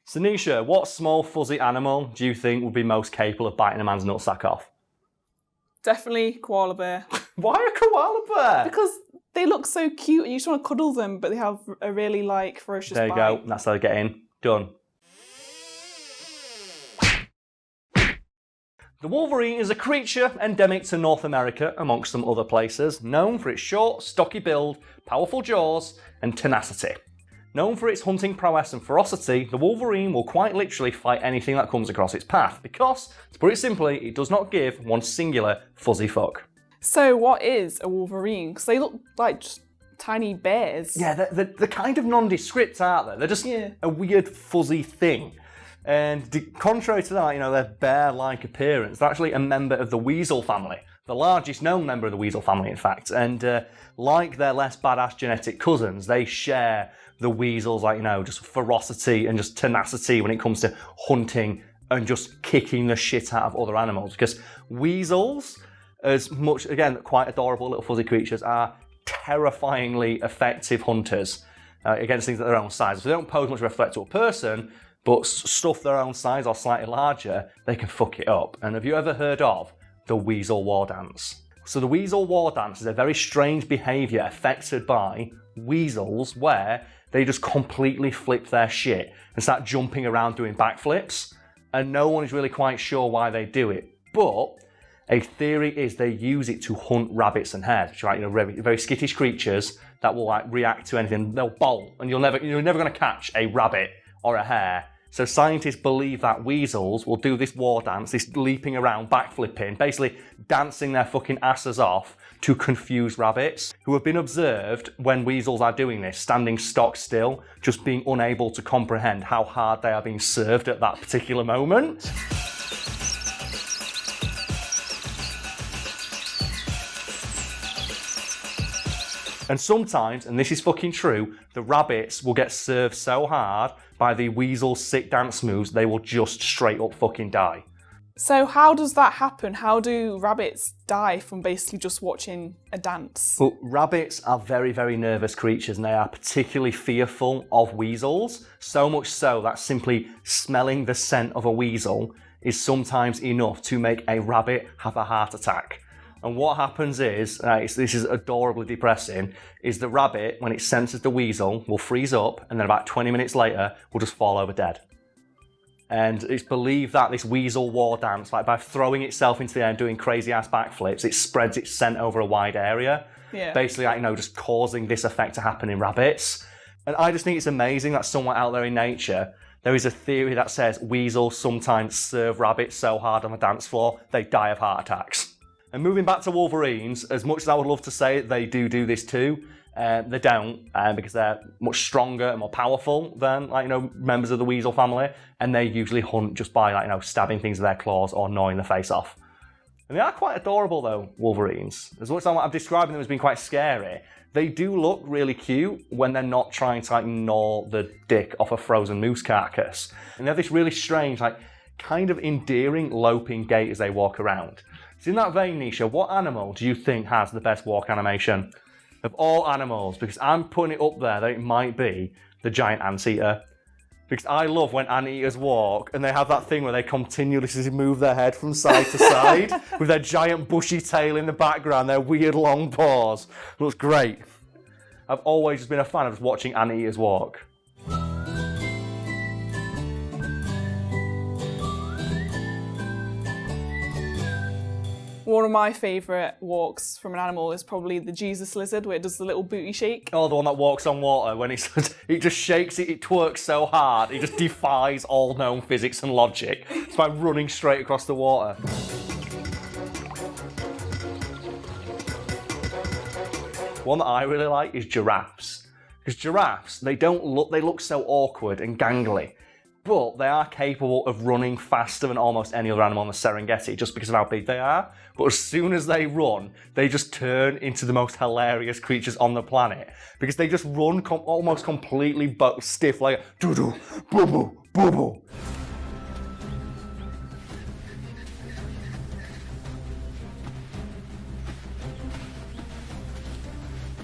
So Nisha, what small fuzzy animal do you think would be most capable of biting a man's nutsack off? Definitely koala bear. Why a koala bear? Because they look so cute and you just want to cuddle them, but they have a really, ferocious There you bite. go. That's how they get in. Done. The Wolverine is a creature endemic to North America, amongst some other places, known for its short, stocky build, powerful jaws, and tenacity. Known for its hunting prowess and ferocity, the Wolverine will quite literally fight anything that comes across its path, because, to put it simply, it does not give one singular fuzzy fuck. So what is a Wolverine? Because they look like just tiny bears. Yeah, they're kind of nondescript, aren't they? They're just a weird fuzzy thing. And contrary to that, their bear-like appearance, they're actually a member of the weasel family. The largest known member of the weasel family, in fact. And like their less badass genetic cousins, they share the weasels, just ferocity and just tenacity when it comes to hunting and just kicking the shit out of other animals. Because weasels, as much, again, quite adorable little fuzzy creatures, are terrifyingly effective hunters against things at their own size. So they don't pose much of a threat to a person, but stuff their own size or slightly larger, they can fuck it up. And have you ever heard of the weasel war dance? So the weasel war dance is a very strange behaviour affected by weasels where they just completely flip their shit and start jumping around doing backflips. And no one is really quite sure why they do it. But a theory is they use it to hunt rabbits and hares, which are very, very skittish creatures that will react to anything. They'll bolt, and you're never going to catch a rabbit or a hare. So scientists believe that weasels will do this war dance, this leaping around, backflipping, basically dancing their fucking asses off to confuse rabbits, who have been observed when weasels are doing this, standing stock still, just being unable to comprehend how hard they are being served at that particular moment. And sometimes, and this is fucking true, the rabbits will get served so hard by the weasel's sick dance moves, they will just straight up fucking die. So how does that happen? How do rabbits die from basically just watching a dance? Well, rabbits are very, very nervous creatures and they are particularly fearful of weasels, so much so that simply smelling the scent of a weasel is sometimes enough to make a rabbit have a heart attack. And what happens is, this is adorably depressing, is the rabbit, when it senses the weasel, will freeze up and then about 20 minutes later will just fall over dead. And it's believed that this weasel war dance, by throwing itself into the air and doing crazy ass backflips, it spreads its scent over a wide area. Yeah. Basically, just causing this effect to happen in rabbits. And I just think it's amazing that somewhere out there in nature, there is a theory that says weasels sometimes serve rabbits so hard on the dance floor, they die of heart attacks. And moving back to Wolverines, as much as I would love to say they do this too, they don't, because they're much stronger and more powerful than members of the weasel family, and they usually hunt just by stabbing things with their claws or gnawing the face off. And they are quite adorable though, Wolverines. As much as I'm describing them as being quite scary, they do look really cute when they're not trying to gnaw the dick off a frozen moose carcass. And they have this really strange, kind of endearing loping gait as they walk around. So in that vein, Nisha, what animal do you think has the best walk animation of all animals? Because I'm putting it up there that it might be the giant anteater. Because I love when anteaters walk and they have that thing where they continuously move their head from side to side with their giant bushy tail in the background, their weird long paws. It looks great. I've always just been a fan of just watching anteaters walk. One of my favourite walks from an animal is probably the Jesus lizard, where it does the little booty shake. Oh, the one that walks on water when it just shakes it twerks so hard, it just defies all known physics and logic. It's by running straight across the water. One that I really like is giraffes. Because giraffes, they look so awkward and gangly, but they are capable of running faster than almost any other animal in the Serengeti just because of how big they are. But as soon as they run, they just turn into the most hilarious creatures on the planet because they just run almost completely stiff, like doo-doo, boo-boo, boo-boo.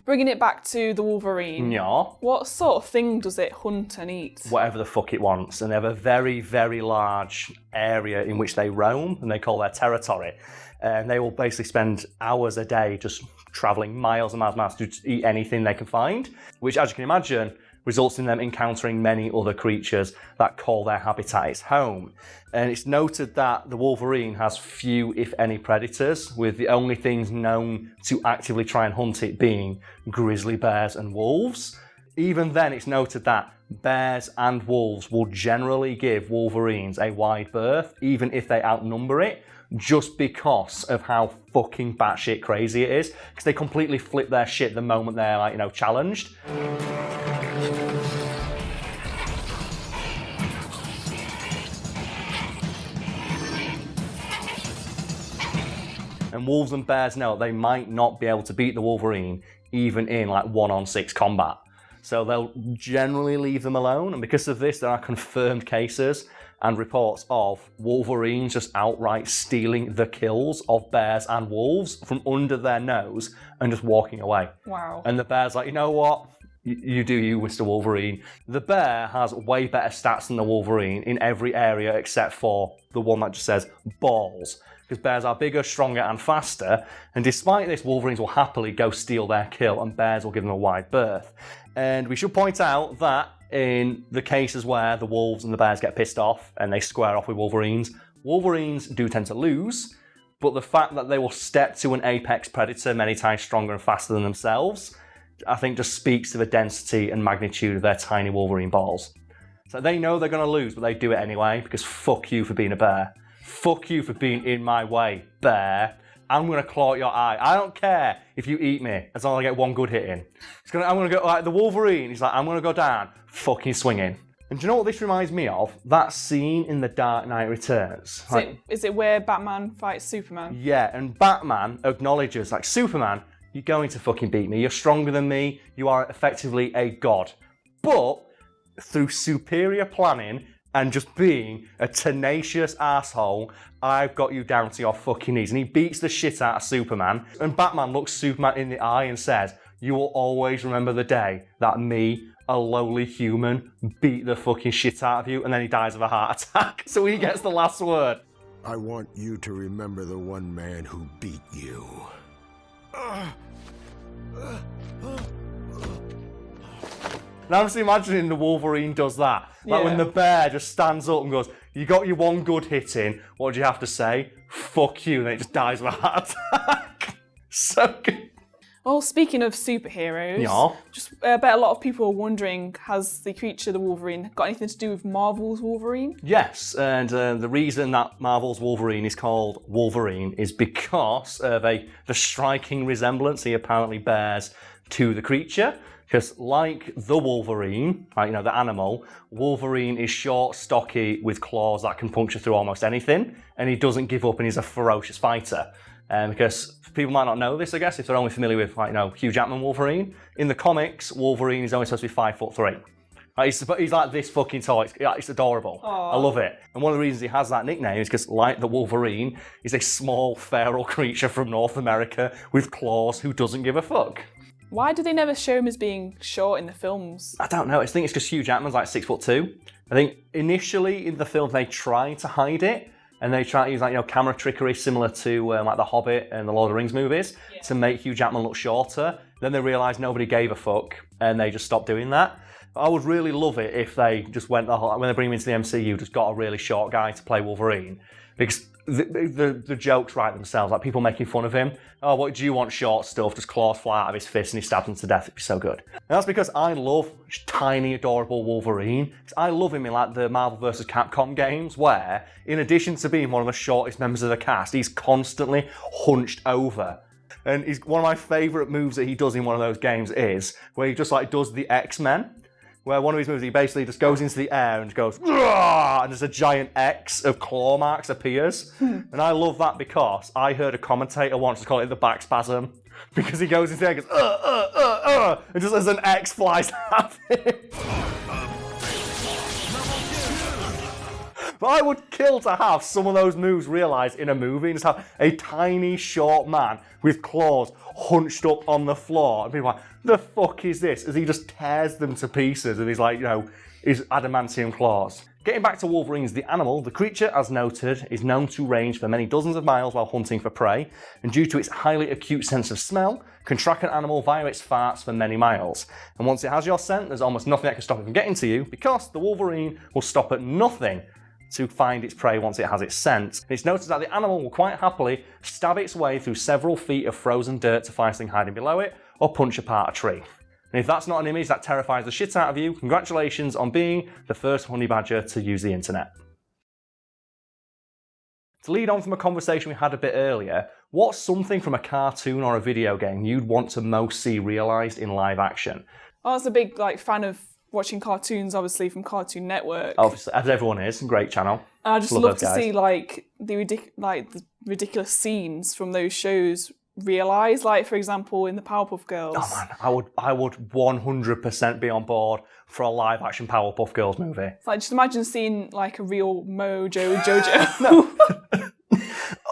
Bringing it back to the Wolverine. Yeah. What sort of thing does it hunt and eat? Whatever the fuck it wants. And they have a very, very large area in which they roam, and they call their territory. And they will basically spend hours a day just travelling miles and miles and miles to just eat anything they can find, which, as you can imagine, results in them encountering many other creatures that call their habitat its home. And it's noted that the Wolverine has few, if any, predators, with the only things known to actively try and hunt it being grizzly bears and wolves. Even then, it's noted that bears and wolves will generally give Wolverines a wide berth, even if they outnumber it, just because of how fucking batshit crazy it is. Because they completely flip their shit the moment they're, like, challenged. And wolves and bears know they might not be able to beat the Wolverine even in like 1-on-6 combat. So they'll generally leave them alone, and because of this there are confirmed cases and reports of Wolverines just outright stealing the kills of bears and wolves from under their nose and just walking away. Wow. And the bear's like, you know what? You do you, Mr. Wolverine. The bear has way better stats than the Wolverine in every area except for the one that just says balls. Because bears are bigger, stronger, and faster, and despite this, Wolverines will happily go steal their kill, and bears will give them a wide berth. And we should point out that in the cases where the wolves and the bears get pissed off and they square off with Wolverines, Wolverines do tend to lose, but the fact that they will step to an apex predator many times stronger and faster than themselves, I think just speaks to the density and magnitude of their tiny Wolverine balls. So they know they're going to lose, but they do it anyway, because fuck you for being a bear. Fuck you for being in my way, bear. I'm going to claw at your eye. I don't care if you eat me, as long as I get one good hit in. I'm going to go, like the Wolverine, he's like, I'm going to go down, fucking swinging. And do you know what this reminds me of? That scene in The Dark Knight Returns. Is it where Batman fights Superman? Yeah, and Batman acknowledges, like, Superman, you're going to fucking beat me. You're stronger than me. You are effectively a god. But through superior planning and just being a tenacious asshole, I've got you down to your fucking knees. And he beats the shit out of Superman. And Batman looks Superman in the eye and says, you will always remember the day that me, a lowly human, beat the fucking shit out of you. And then he dies of a heart attack. So he gets the last word. I want you to remember the one man who beat you. And I'm just imagining the Wolverine does that. Like when the bear just stands up and goes, you got your one good hit in, what do you have to say? Fuck you, and then it just dies of a heart attack. So good. Well, speaking of superheroes, I bet a lot of people are wondering, has the creature, the Wolverine, got anything to do with Marvel's Wolverine? Yes, and the reason that Marvel's Wolverine is called Wolverine is because of the striking resemblance he apparently bears to the creature. Because like the Wolverine, like, the animal, Wolverine is short, stocky, with claws that can puncture through almost anything, and he doesn't give up and he's a ferocious fighter. Because people might not know this, I guess, if they're only familiar with, Hugh Jackman Wolverine. In the comics, Wolverine is only supposed to be 5'3". He's like this fucking tall. It's adorable. Aww. I love it. And one of the reasons he has that nickname is because, like the Wolverine, he's a small, feral creature from North America with claws who doesn't give a fuck. Why do they never show him as being short in the films? I don't know. I think it's because Hugh Jackman's like 6'2". I think initially in the film they try to hide it, and they try to use camera trickery similar to like The Hobbit and the Lord of the Rings movies to make Hugh Jackman look shorter. Then they realised nobody gave a fuck, and they just stopped doing that. I would really love it if they just went when they bring him into the MCU, just got a really short guy to play Wolverine, because the jokes write themselves. Like people making fun of him. Oh, what do you want? Short stuff? Just claws fly out of his fist and he stabs them to death. It'd be so good. And that's because I love tiny, adorable Wolverine. I love him in like the Marvel vs. Capcom games, where in addition to being one of the shortest members of the cast, he's constantly hunched over. And one of my favourite moves that he does in one of those games is where he just does the X-Men. Where one of his moves, he basically just goes into the air and goes, and there's a giant X of claw marks appears. And I love that because I heard a commentator once call it the back spasm, because he goes into the air and goes, and just as an X flies at him. But I would kill to have some of those moves realised in a movie and just have a tiny, short man with claws hunched up on the floor. And people are like, the fuck is this? As he just tears them to pieces with his, like, you know, his adamantium claws. Getting back to Wolverines, the animal, the creature, as noted, is known to range for many dozens of miles while hunting for prey, and due to its highly acute sense of smell, can track an animal via its farts for many miles. And once it has your scent, there's almost nothing that can stop it from getting to you, because the Wolverine will stop at nothing to find its prey once it has its scent. And it's noted that the animal will quite happily stab its way through several feet of frozen dirt to find something hiding below it, or punch apart a tree. And if that's not an image that terrifies the shit out of you, congratulations on being the first honey badger to use the internet. To lead on from a conversation we had a bit earlier, what's something from a cartoon or a video game you'd want to most see realised in live action? I was a big fan of watching cartoons, obviously, from Cartoon Network. Obviously, as everyone is, great channel. And I just love to see the ridiculous scenes from those shows realised, like for example in the Powerpuff Girls. Oh man, I would 100% be on board for a live action Powerpuff Girls movie. Like, just imagine seeing like a real Mojo Jojo.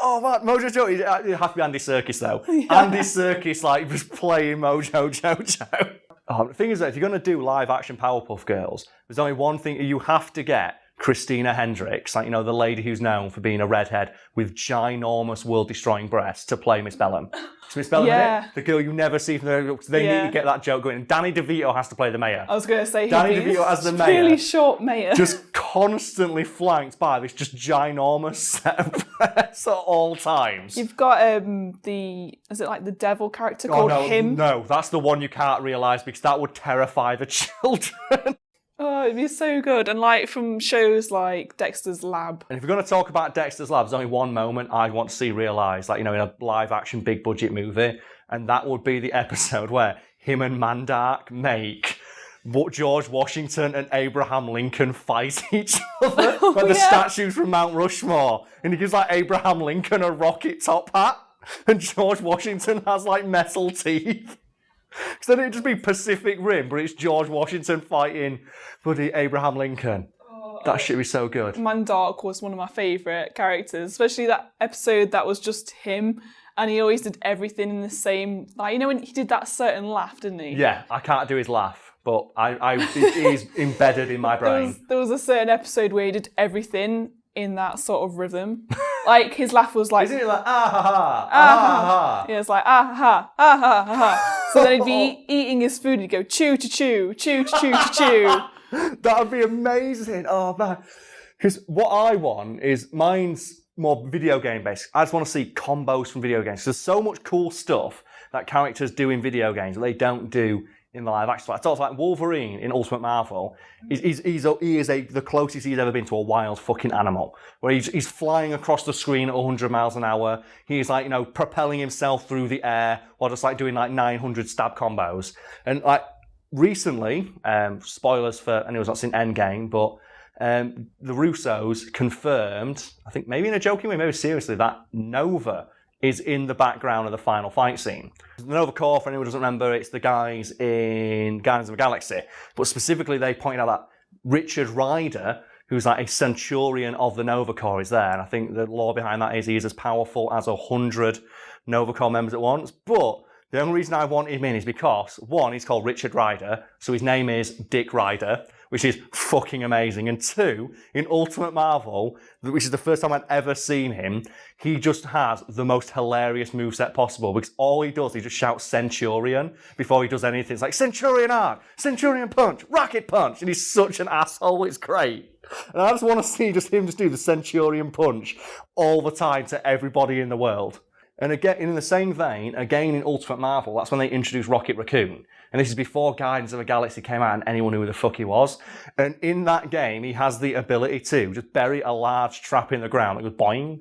Oh man, Mojo Jojo, it has to be Andy Serkis though. Yeah. Andy Serkis like just playing Mojo Jojo. Oh, the thing is that if you're going to do live action Powerpuff Girls, there's only one thing: you have to get Christina Hendricks, like, you know, the lady who's known for being a redhead with ginormous world-destroying breasts, to play Miss Bellum. So Miss Bellum, Yeah. in it, the girl you never see from the... They need to get that joke going. And Danny DeVito has to play the mayor. I was going to say Danny DeVito as the mayor. Really short mayor. Just constantly flanked by this just ginormous set of breasts at all times. You've got is it like the devil character called Him? No, that's the one you can't realise because that would terrify the children. Oh, it'd be so good. And like from shows like Dexter's Lab. And if we're going to talk about Dexter's Lab, there's only one moment I want to see realised, like, you know, in a live-action, big-budget movie, and that would be the episode where him and Mandark make George Washington and Abraham Lincoln fight each other, like the statues from Mount Rushmore. And he gives, like, Abraham Lincoln a rocket top hat, and George Washington has, like, metal teeth. Because then it'd just be Pacific Rim, but it's George Washington fighting bloody Abraham Lincoln. That shit would be so good. Mandark was one of my favourite characters, especially that episode that was just him, and he always did everything in the same... Like, you know when he did that certain laugh, didn't he? Yeah, I can't do his laugh, but it is embedded in my brain. There was a certain episode where he did everything in that sort of rhythm. Like, his laugh was like... Isn't it like, ah ha ha, ah ha ha? Yeah, it's like, ah ha ha, ah ha ha ha. So then he'd be eating his food and he'd go, chew to chew, chew to chew to chew. That would be amazing. Oh, man. Because what I want is, mine's more video game based. I just want to see combos from video games. There's so much cool stuff that characters do in video games that they don't do in the live action. I thought like Wolverine in Ultimate Marvel, he is the closest he's ever been to a wild fucking animal. Where he's flying across the screen at 100 miles an hour. He's like, you know, propelling himself through the air while just like doing like 900 stab combos. And like recently, spoilers for anyone's not seen Endgame, but the Russos confirmed, I think maybe in a joking way, maybe seriously, that Nova is in the background of the final fight scene. The Nova Corps, for anyone who doesn't remember, it's the guys in Guardians of the Galaxy. But specifically, they pointed out that Richard Rider, who's like a Centurion of the Nova Corps, is there. And I think the lore behind that is he is as powerful as 100 Nova Corps members at once. But the only reason I want him in is because, one, he's called Richard Rider, so his name is Dick Rider, which is fucking amazing. And two, in Ultimate Marvel, which is the first time I've ever seen him, he just has the most hilarious moveset possible, because all he does, he just shouts Centurion before he does anything. It's like, Centurion Arc, Centurion Punch, Rocket Punch, and he's such an asshole, it's great. And I just want to see him do the Centurion Punch all the time to everybody in the world. And again, in the same vein, again in Ultimate Marvel, that's when they introduced Rocket Raccoon. And this is before Guardians of the Galaxy came out and anyone knew who the fuck he was. And in that game, he has the ability to just bury a large trap in the ground. It goes boing,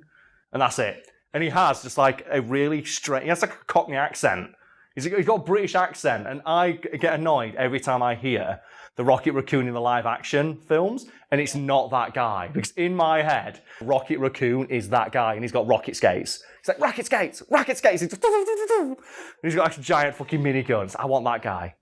and that's it. And he has just like a really straight, he has like a Cockney accent. He's got a British accent, and I get annoyed every time I hear the Rocket Raccoon in the live action films, and it's not that guy. Because in my head, Rocket Raccoon is that guy, and he's got rocket skates. He's like, rocket skates, rocket skates. He's got like giant fucking miniguns. I want that guy.